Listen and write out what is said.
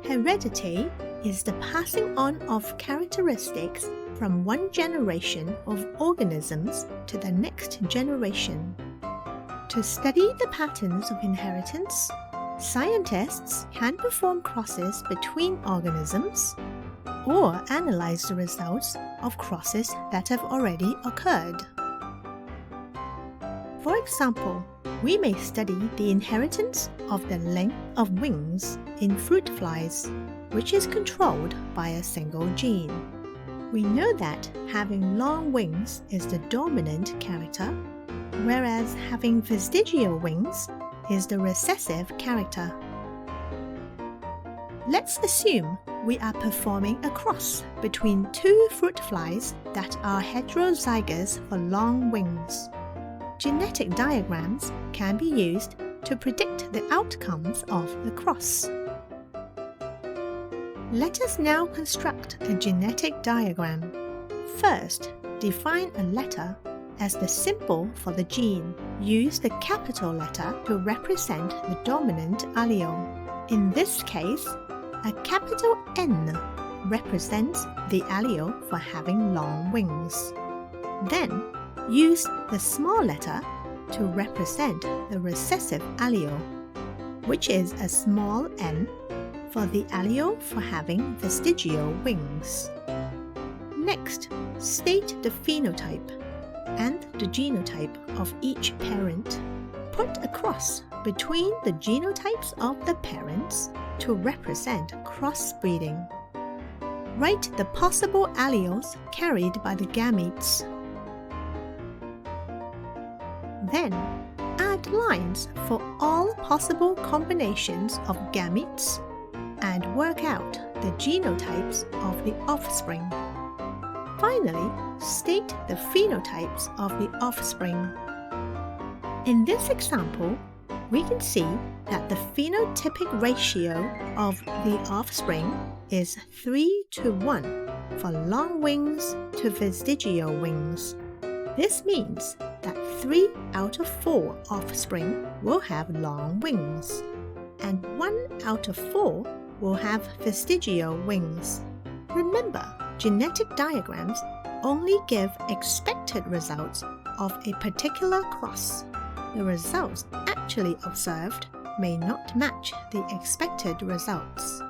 Heredity is the passing on of characteristics from one generation of organisms to the next generation. To study the patterns of inheritance, scientists can perform crosses between organisms or analyze the results of crosses that have already occurred. For example, we may study the inheritance of the length of wings in fruit flies, which is controlled by a single gene. We know that having long wings is the dominant character, whereas having vestigial wings is the recessive character. Let's assume we are performing a cross between two fruit flies that are heterozygous for long wings. Genetic diagrams can be used to predict the outcomes of the cross. Let us now construct a genetic diagram. First, define a letter as the symbol for the gene. Use the capital letter to represent the dominant allele. In this case, a capital N represents the allele for having long wings. Then, use the small letter to represent the recessive allele, which is a small n for the allele for having vestigial wings. Next, state the phenotype and the genotype of each parent. Put a cross between the genotypes of the parents to represent crossbreeding. Write the possible alleles carried by the gametes. Then, add lines for all possible combinations of gametes and work out the genotypes of the offspring. Finally, state the phenotypes of the offspring. In this example, we can see that the phenotypic ratio of the offspring is 3:1 for long wings to vestigial wings. This means that 3 out of 4 offspring will have long wings, and 1 out of 4 will have vestigial wings. Remember, genetic diagrams only give expected results of a particular cross. The results actually observed may not match the expected results.